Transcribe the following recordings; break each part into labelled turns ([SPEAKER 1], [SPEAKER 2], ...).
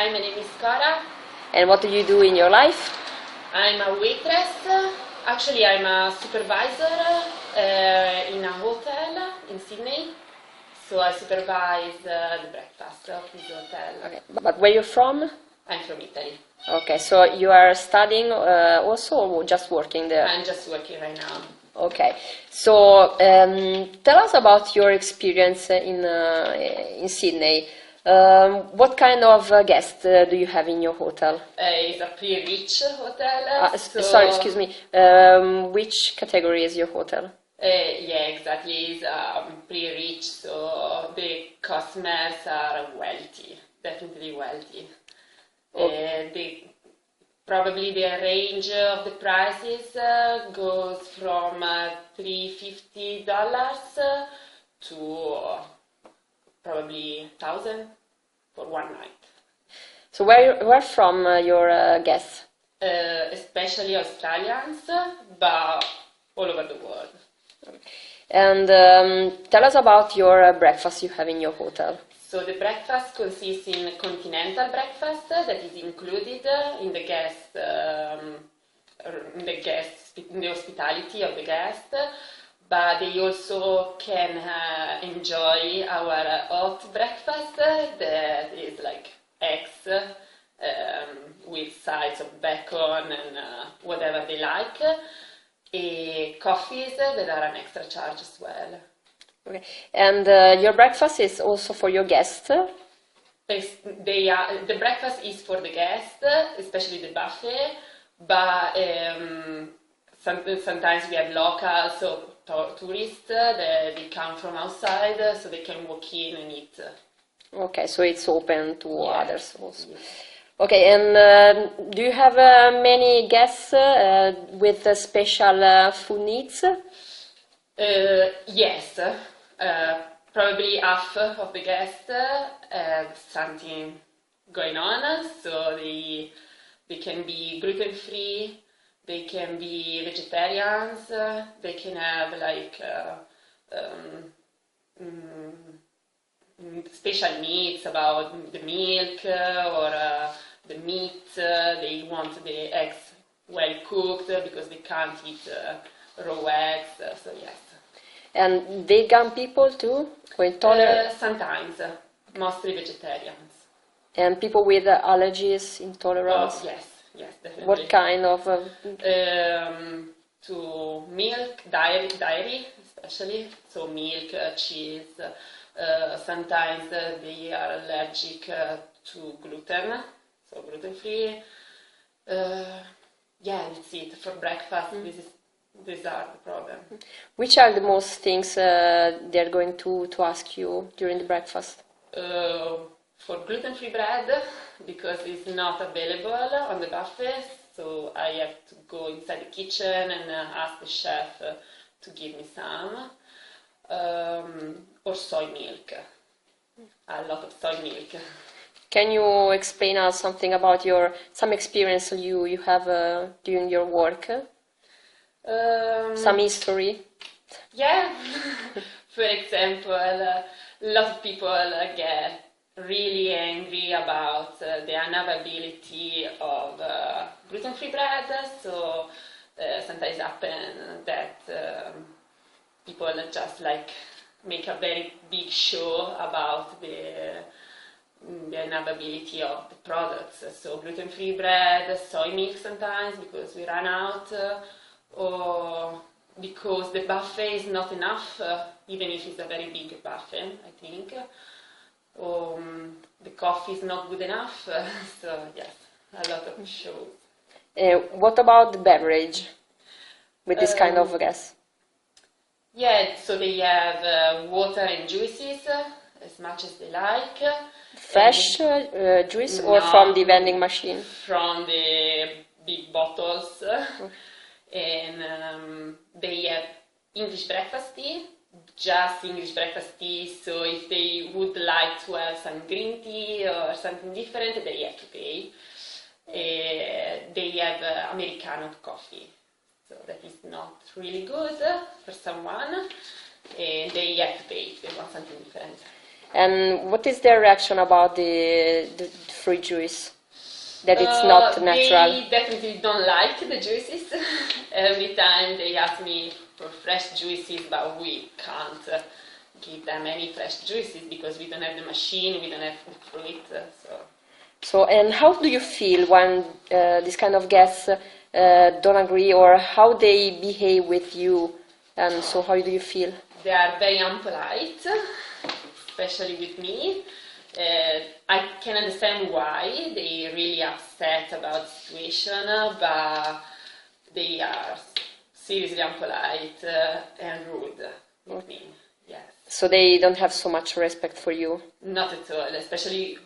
[SPEAKER 1] Hi, my name is Cora.
[SPEAKER 2] And what do you do in your life?
[SPEAKER 1] I'm a waitress. Actually, I'm a supervisor in a hotel in Sydney. So I supervise the breakfast of this hotel.
[SPEAKER 2] Okay. But where you're from?
[SPEAKER 1] I'm from Italy.
[SPEAKER 2] Okay, so you are studying also or just working there?
[SPEAKER 1] I'm just working right now.
[SPEAKER 2] Okay, so tell us about your experience in Sydney. What kind of guests do you have in your hotel?
[SPEAKER 1] It's a pretty rich hotel.
[SPEAKER 2] Sorry, excuse me. Which category is your hotel?
[SPEAKER 1] Yeah, exactly. It's pretty rich, so the customers are wealthy, definitely wealthy. Okay. Probably the range of the prices goes from $350 to probably $1,000 for one night.
[SPEAKER 2] So where from your guests?
[SPEAKER 1] Especially Australians, but all over the world.
[SPEAKER 2] And tell us about your breakfast you have in your hotel.
[SPEAKER 1] So the breakfast consists in continental breakfast that is included in the in the hospitality of the guest, but they also can enjoy our hot breakfast that is like eggs with sides of bacon and whatever they like, coffees that are an extra charge as well.
[SPEAKER 2] Okay. And your breakfast is also for your guests?
[SPEAKER 1] The breakfast is for the guests, especially the buffet, but sometimes we have locals, so tourists, they come from outside, so they can walk in and eat.
[SPEAKER 2] Okay, so it's open to others also.
[SPEAKER 1] Yes.
[SPEAKER 2] Okay, and do you have many guests with special food needs?
[SPEAKER 1] Yes. Probably half of the guests have something going on, so they can be gluten-free, they can be vegetarians, they can have like special needs about the milk or the meat. They want the eggs well cooked because they can't eat raw eggs, so yes.
[SPEAKER 2] And vegan people too? Or intolerant?
[SPEAKER 1] Sometimes, mostly vegetarians.
[SPEAKER 2] And people with allergies, intolerance?
[SPEAKER 1] Oh, yes, definitely.
[SPEAKER 2] What kind of?
[SPEAKER 1] To milk, dairy especially, so milk, cheese. Sometimes they are allergic to gluten, so gluten-free. Yeah, that's it. For breakfast, these are the problem.
[SPEAKER 2] Which are the most things they're going to ask you during the breakfast?
[SPEAKER 1] For gluten-free bread, because it's not available on the buffet, so I have to go inside the kitchen and ask the chef to give me some. Or soy milk. A lot of soy milk.
[SPEAKER 2] Can you explain us something about some experience you have during your work? Some history?
[SPEAKER 1] Yeah. For example, a lot of people get really angry about the unavailability of gluten-free bread, so sometimes happen that people just like make a very big show about the unavailability of the products. So gluten-free bread, soy milk sometimes because we run out, or because the buffet is not enough, even if it's a very big buffet, I think. Or the coffee is not good enough, so yes, a lot of shows.
[SPEAKER 2] What about the beverage with this kind of guests?
[SPEAKER 1] Yeah, so they have water and juices as much as they like.
[SPEAKER 2] Fresh juice or from the vending machine?
[SPEAKER 1] From the big bottles. And they have English breakfast tea, just English breakfast tea, so if they would like to have some green tea or something different, they have to pay. They have Americano coffee, so that is not really good for someone, and they have to pay if they want something different.
[SPEAKER 2] And what is their reaction about the fruit juice? That it's not natural?
[SPEAKER 1] They definitely don't like the juices. Every time they ask me for fresh juices, but we can't give them any fresh juices because we don't have the machine, we don't have the fruit.
[SPEAKER 2] So, and how do you feel when this kind of guests don't agree, or how they behave with you? And so, how do you feel?
[SPEAKER 1] They are very unpolite, especially with me. I can understand why they really upset about the situation, but they are seriously unpolite and rude with me. Yes.
[SPEAKER 2] So they don't have so much respect for you?
[SPEAKER 1] Not at all, especially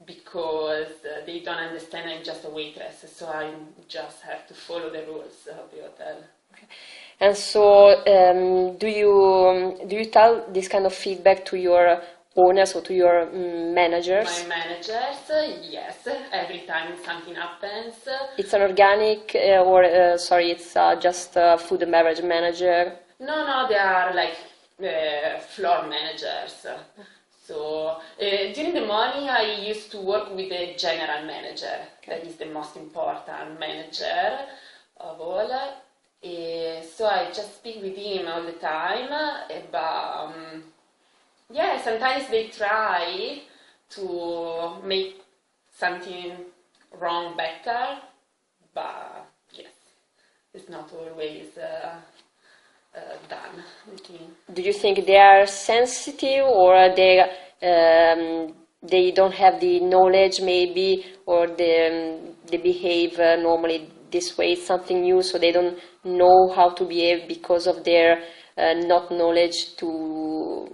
[SPEAKER 1] because they don't understand I'm just a waitress, so I just have to follow the rules of the hotel.
[SPEAKER 2] Okay. And so, do you tell this kind of feedback to your owners or to your managers?
[SPEAKER 1] My managers, yes. Every time something happens.
[SPEAKER 2] It's an organic, it's just a food and beverage manager?
[SPEAKER 1] No, they are like floor managers. So during the morning, I used to work with the general manager. That is the most important manager of all. So I just speak with him all the time, but yeah, sometimes they try to make something wrong better, but yes, it's not always done with me.
[SPEAKER 2] Do you think they are sensitive, or they don't have the knowledge maybe, or they behave normally this way? It's something new, so they don't know how to behave because of their not knowledge to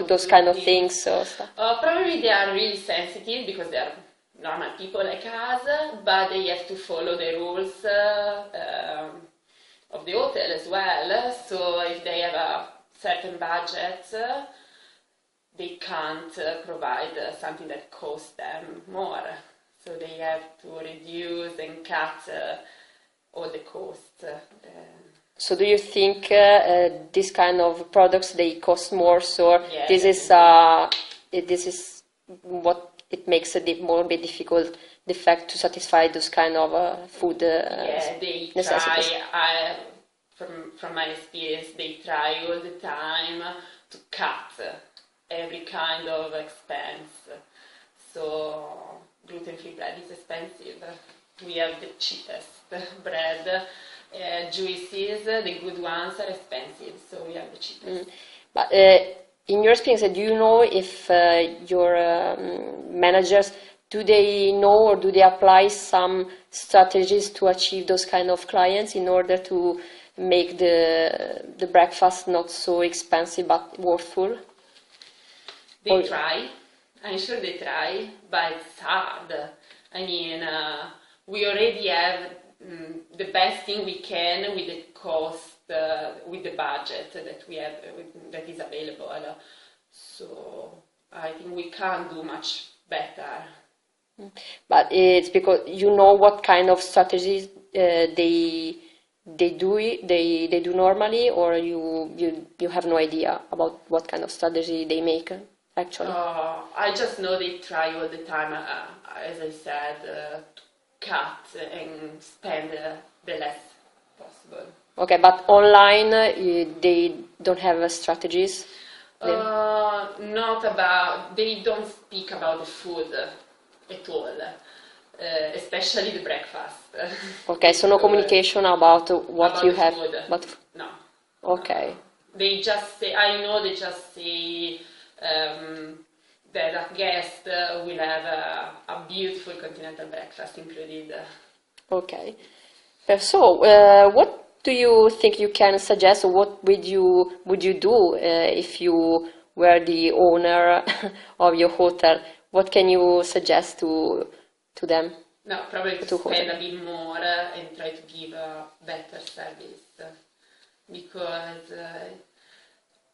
[SPEAKER 2] those kind of things or stuff?
[SPEAKER 1] Probably they are really sensitive because they are normal people like us, but they have to follow the rules of the hotel as well. So if they have a certain budget, they can't provide something that costs them more. So they have to reduce and cut all the costs.
[SPEAKER 2] So do you think this kind of products, they cost more? So
[SPEAKER 1] yeah,
[SPEAKER 2] this is what it makes it more difficult, the fact to satisfy those kind of food
[SPEAKER 1] they
[SPEAKER 2] necessities.
[SPEAKER 1] try. From my experience, they try all the time to cut every kind of expense. So gluten-free bread is expensive. We have the cheapest bread. Juices, the good ones, are expensive, so we have the cheapest.
[SPEAKER 2] But in your experience, do you know if your managers, do they know or do they apply some strategies to achieve those kind of clients in order to make the breakfast not so expensive but worthful?
[SPEAKER 1] They try. I'm sure they try, but it's hard. I mean, we already have the best thing we can with the cost, with the budget that we have, that is available. So I think we can't do much better.
[SPEAKER 2] But it's because you know what kind of strategies they do normally, or you have no idea about what kind of strategy they make actually?
[SPEAKER 1] I just know they try all the time, as I said, to cut and spend the less possible.
[SPEAKER 2] Okay, but online they don't have strategies?
[SPEAKER 1] They don't speak about the food at all, especially the breakfast.
[SPEAKER 2] Okay, so no communication about what
[SPEAKER 1] about
[SPEAKER 2] you
[SPEAKER 1] the
[SPEAKER 2] have?
[SPEAKER 1] Food.
[SPEAKER 2] But
[SPEAKER 1] No.
[SPEAKER 2] okay.
[SPEAKER 1] They just say, I know they just say that a guest will have a beautiful continental breakfast included.
[SPEAKER 2] Okay. So, what do you think you can suggest, or what would you do if you were the owner of your hotel? What can you suggest to them?
[SPEAKER 1] No, probably to spend a bit more and try to give a better service, because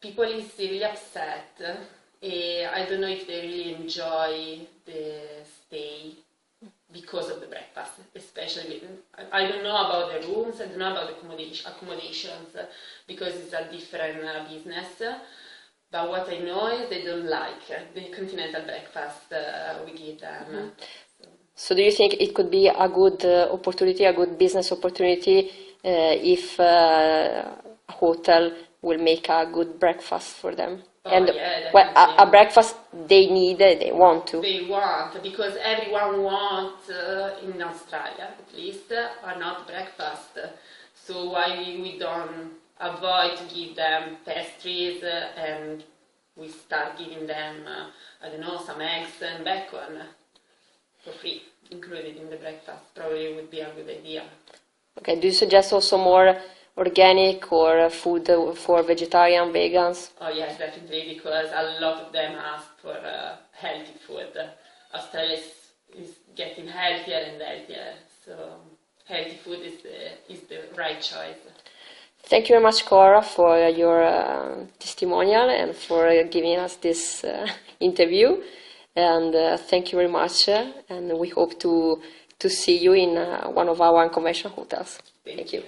[SPEAKER 1] people is really upset. I don't know if they really enjoy the stay because of the breakfast, especially. I don't know about the rooms, I don't know about the accommodations, because it's a different business. But what I know is they don't like the continental breakfast we give them. So.
[SPEAKER 2] So do you think it could be a good opportunity, a good business opportunity, if a hotel will make a good breakfast for them?
[SPEAKER 1] Oh,
[SPEAKER 2] and
[SPEAKER 1] yeah,
[SPEAKER 2] well,
[SPEAKER 1] definitely.
[SPEAKER 2] a breakfast they need, they want to.
[SPEAKER 1] They want, because everyone wants, in Australia at least, are not breakfast. So why we don't avoid to give them pastries and we start giving them, I don't know, some eggs and bacon for free, included in the breakfast. Probably would be a good idea.
[SPEAKER 2] Okay, do you suggest also more organic or food for vegetarian, vegans?
[SPEAKER 1] Oh yes, definitely, because a lot of them ask for healthy food. Australia is getting healthier and healthier, so healthy food is the right choice.
[SPEAKER 2] Thank you very much, Cora, for your testimonial and for giving us this interview. And thank you very much, and we hope to see you in one of our unconventional hotels.
[SPEAKER 1] Thank you.